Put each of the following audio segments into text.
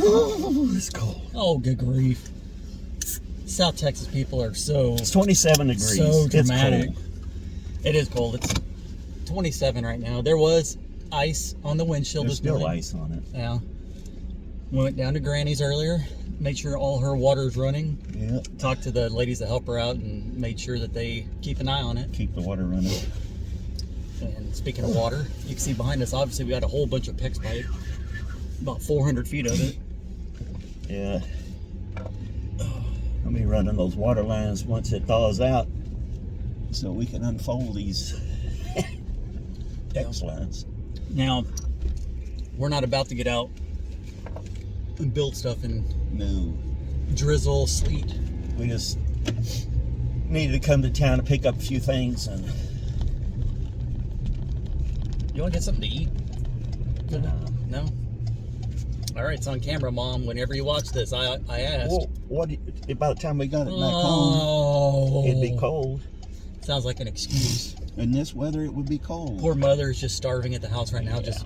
Oh, it's cold. Oh, good grief. South Texas people are so... It's 27 degrees. So dramatic. It's cold. It is cold. It's 27 right now. There was ice on the windshield There's this morning. still ice on it. Yeah. We went down to Granny's earlier, made sure all her water's running. Yeah. Talked to the ladies that help her out and made sure that they keep an eye on it. Keep the water running. And speaking of water, you can see behind us, obviously we got a whole bunch of PEX pipe. About 400 feet of it. Yeah. I'll be running those water lines once it thaws out so we can unfold these PEX lines. Now, we're not about to get out and build stuff in No. drizzle, sleet. We just needed to come to town to pick up a few things and You want to get something to eat? No? All right, it's on camera, Mom. Whenever you watch this, I asked. well, by the time we got it back home, it'd be cold. Sounds like an excuse. In this weather, it would be cold. Poor mother is just starving at the house right now. Just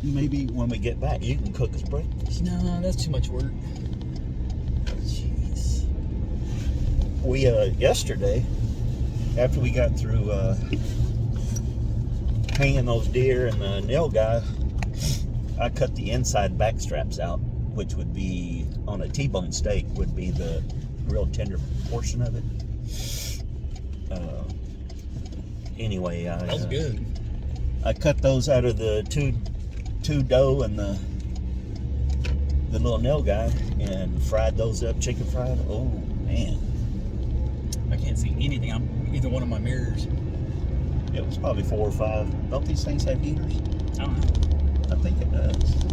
Maybe when we get back, you can cook us breakfast. no, that's too much work. Jeez. We yesterday, after we got through hanging those deer and the nail guy, I cut the inside back straps out, which would be on a T-bone steak, would be the real tender portion of it. Anyway, That was good. I cut those out of the two doe and the little nail guy and fried those up, chicken fried. Oh man, I can't see anything on either one of my mirrors. it was probably 4 or 5. Don't these things have heaters? I don't know. I think it does. I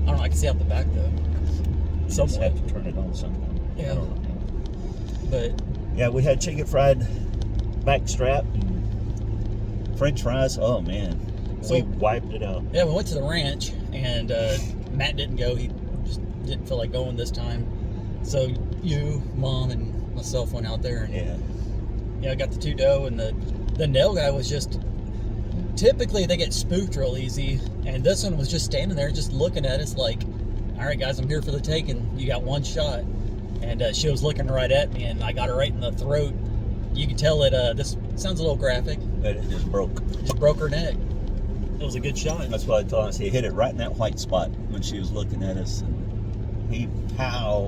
don't know. I can see out the back though. You just Somewhat. have to turn it on sometime. Yeah. I don't know. But Yeah, we had chicken fried back strap and French fries. Oh man, So- we wiped it out. yeah, we went to the ranch and Matt didn't go. He just didn't feel like going this time. So you, Mom, and myself went out there and Yeah, I got the two doe, and the nail guy was just, typically they get spooked real easy, and this one was just standing there just looking at us like, all right guys, I'm here for the taking, you got one shot. And she was looking right at me and I got her right in the throat. You could tell it, this sounds a little graphic, but it just broke. just broke her neck. It was a good shot. That's what I told him. He hit it right in that white spot when she was looking at us. And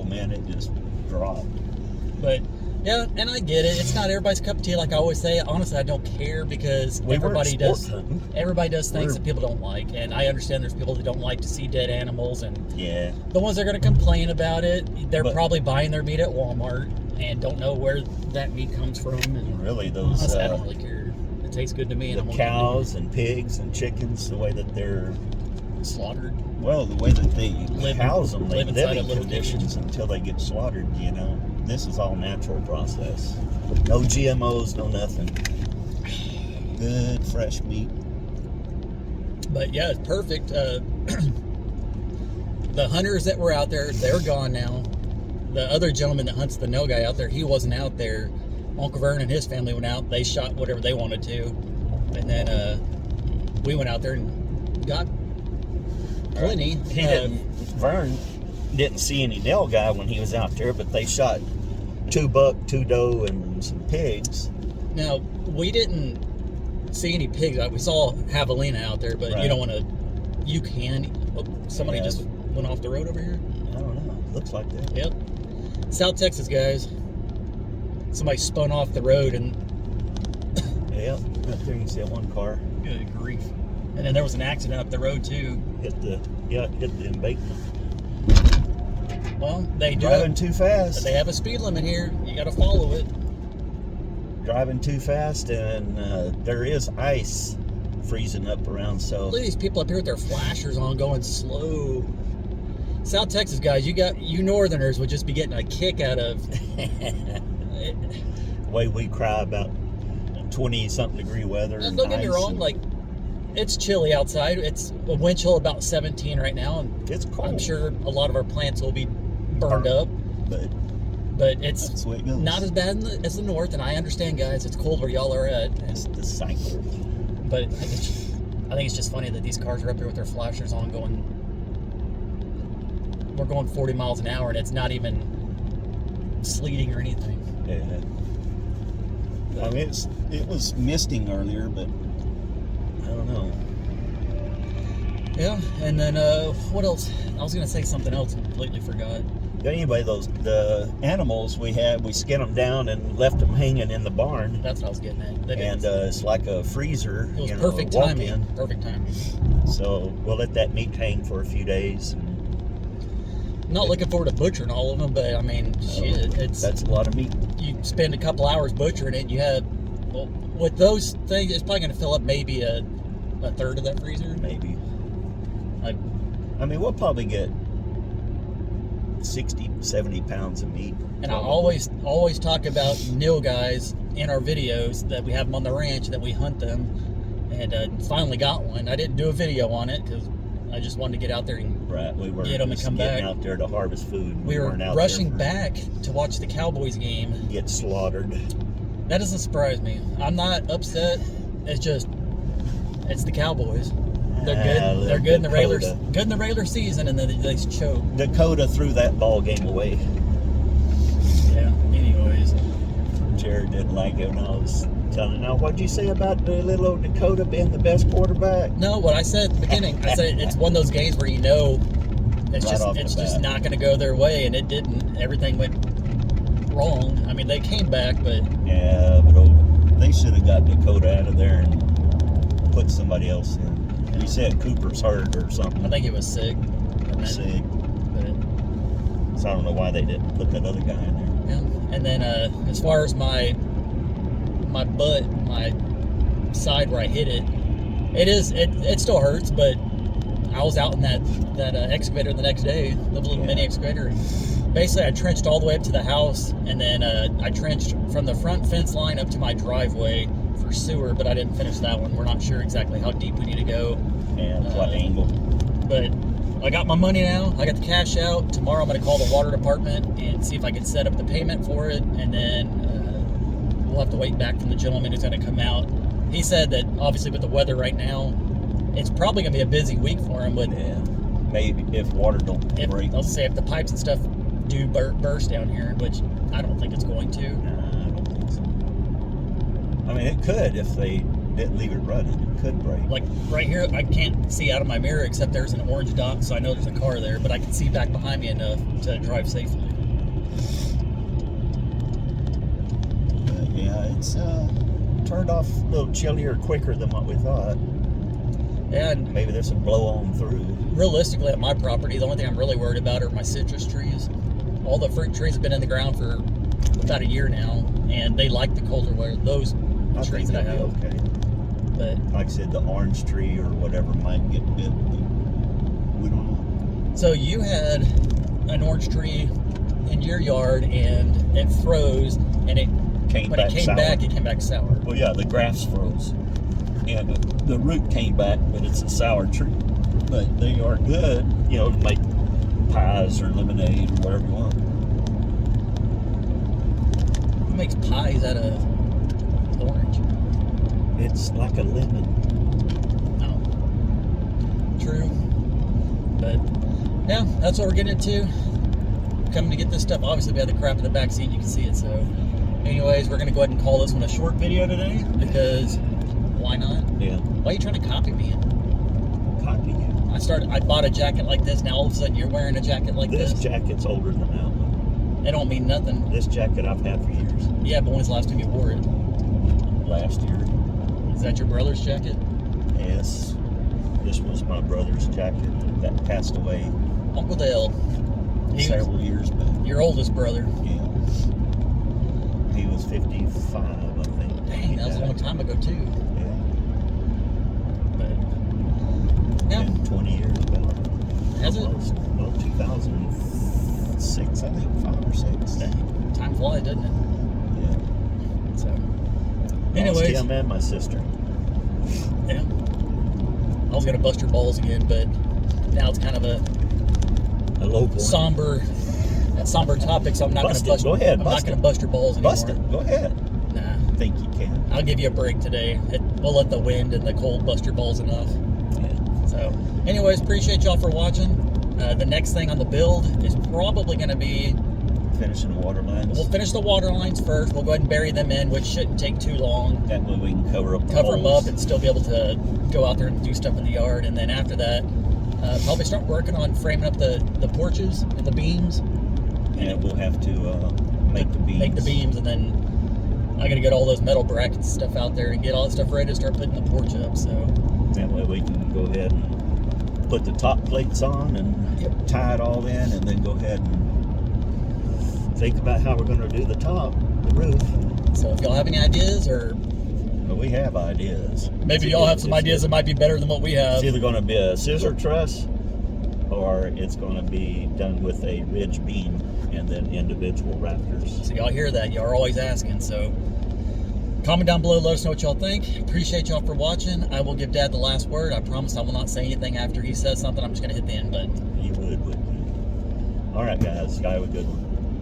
man, it just dropped. But yeah, and I get it. It's not everybody's cup of tea, like I always say. Honestly, I don't care because everybody does things that people don't like, and I understand there's people that don't like to see dead animals, and Yeah. the ones that are going to complain about it, they're probably buying their meat at Walmart and don't know where that meat comes from. And Really, those honestly, I don't really care. It tastes good to me, and the I'm gonna cows and pigs and chickens, the way that they're get slaughtered. well, the way that they house them, they live live inside in of little conditions until they get slaughtered. You know, this is all natural process. No GMOs, no nothing. Good fresh meat. But yeah, it's perfect. The hunters that were out there, they're gone now. The other gentleman that hunts the no guy out there, he wasn't out there. Uncle Vern and his family went out. They shot whatever they wanted to. And then we went out there and got plenty. Vern didn't see any nail guy when he was out there, but they shot 2 buck, 2 doe, and some pigs. Now, we didn't see any pigs. We saw javelina out there, but Right. you don't want to. You can. Oh, somebody Yeah. just went off the road over here. I don't know. Looks like that. Yep. South Texas, guys. Somebody spun off the road and Yeah, up there you can see that one car good grief. And then there was an accident up the road too. hit the embankment. Well, they do. Driving too fast. They have a speed limit here. You got to follow it. Driving too fast, and there is ice freezing up around. So Look at these people up here with their flashers on, going slow. South Texas guys, you Northerners would just be getting a kick out of. the way we cry about 20-something degree weather. And don't get me wrong, like, it's chilly outside. It's a wind chill about 17 right now, and it's cold. I'm sure a lot of our plants will be burned up. But it's that's the way it goes. not as bad as the north, and I understand, guys. It's cold where y'all are at. It's the cycle. But I get you. I think it's just funny that these cars are up there with their flashers on going. We're going 40 miles an hour and it's not even sleeting or anything. Yeah. I mean, it was misting earlier, but I don't know. Yeah, and then what else? I was gonna say something else and completely forgot. Anyway, the animals we skinned them down and left them hanging in the barn. That's what I was getting at. And it's like a freezer. It was you know, perfect timing. walk-in. Perfect timing. So we'll let that meat hang for a few days. Not looking forward to butchering all of them, but I mean, shit, that's a lot of meat. You spend a couple hours butchering it, and you have, well, with those things, it's probably going to fill up maybe a third of that freezer. Maybe. Like, I mean, we'll probably get 60, 70 pounds of meat. And probably. I always talk about nil guys in our videos that we have them on the ranch, that we hunt them, and finally got one. I didn't do a video on it because I just wanted to get out there and we were get them and just come getting back. out there to harvest food. We were weren't out rushing there back to watch the Cowboys game. get slaughtered. That doesn't surprise me. I'm not upset. It's just, it's the Cowboys. They're good. They're good in the regular season, and then they choke. Dakota threw that ball game away. Yeah. Anyways, Jared didn't like it, and I was telling him, now, what'd you say about the little old Dakota being the best quarterback? no. What I said at the beginning, I said it's one of those games where you know it's Right just not going to go their way, and it didn't. Everything went wrong. I mean, they came back, but Yeah, but they should have got Dakota out of there and put somebody else in. You said Cooper's hurt or something. I think he was sick. Sick. But, So I don't know why they didn't put that other guy in there. yeah. And then as far as my butt, my side where I hit it, it still hurts, but I was out in that excavator the next day, the little mini excavator. And basically, I trenched all the way up to the house, and then I trenched from the front fence line up to my driveway for sewer, but I didn't finish that one. We're not sure exactly how deep we need to go. And what angle? But I got my money now. I got the cash out. Tomorrow I'm going to call the water department and see if I can set up the payment for it. And then we'll have to wait back from the gentleman who's going to come out. He said that obviously with the weather right now, it's probably going to be a busy week for him. But maybe if water don't break. I'll say if the pipes and stuff do burst down here, which I don't think it's going to. Nah, I don't think so. I mean, it could if they didn't leave it running. It could break. Like right here, I can't see out of my mirror except there's an orange dot, so I know there's a car there, but I can see back behind me enough to drive safely. But yeah, it's turned off a little chillier quicker than what we thought. And Maybe there's some blow on through. realistically, at my property, the only thing I'm really worried about are my citrus trees. All the fruit trees have been in the ground for about a year now, and they like the colder weather. Those trees that I have. Okay. But Like I said, the orange tree or whatever might get bit. But we don't know. so you had an orange tree in your yard, and it froze, and when it came back sour. Well, yeah, the grafts froze, and the root came back, but it's a sour tree. But they are good, to make pies or lemonade or whatever you want. Who makes pies out of orange? It's like a lemon. No. True. But yeah, that's what we're getting into. Coming to get this stuff. Obviously, we had the crap in the back seat. You can see it. So, anyways, we're gonna go ahead and call this one a short video today because why not? Yeah. Why are you trying to copy me? Copy you. I bought a jacket like this. Now all of a sudden you're wearing a jacket like This this. jacket's older than that one. It don't mean nothing. This jacket I've had for years. Yeah, but when's the last time you wore it? Last year. Is that your brother's jacket? Yes. This was my brother's jacket that passed away Uncle Dale. several years back. Your oldest brother. Yeah. He was 55, I think. Dang, that was a long time ago too. Yeah. But yeah, Been 20 years ago. has it? Almost. Well, 2006, I think, 5 or 6. Dang, time flies, doesn't it? Yeah. So, Lost anyways, him and my sister. yeah. I was gonna bust your balls again, but now it's kind of a local somber topic, so I'm not Bust gonna it. bust. Go ahead, I'm bust not gonna it. bust your balls anymore. Bust it. Go ahead. Nah, Think you can. I'll give you a break today. we'll let the wind and the cold bust your balls enough. Yeah. So, anyways, appreciate y'all for watching. The next thing on the build is probably going to be, Finishing water lines. we'll finish the water lines first. We'll go ahead and bury them in, which shouldn't take too long. That way we can cover up the Cover them holes. up and still be able to go out there and do stuff in the yard. And then after that, probably start working on framing up the porches and the beams. And we'll have to make the beams. Make the beams, and then I got to get all those metal brackets and stuff out there and get all that stuff ready to start putting the porch up. So That way we can go ahead and put the top plates on and Yep. tie it all in, and then go ahead and think about how we're going to do the top, the roof. So if y'all have any ideas, or But we have ideas. maybe y'all have some ideas that might be better than what we have. It's either going to be a scissor truss, or it's going to be done with a ridge beam and then individual rafters. So y'all hear that? Y'all are always asking. So comment down below, let us know what y'all think. Appreciate y'all for watching. I will give Dad the last word. I promise I will not say anything after he says something. I'm just going to hit the end button. You would, wouldn't you? All right, guys. Y'all have a good one.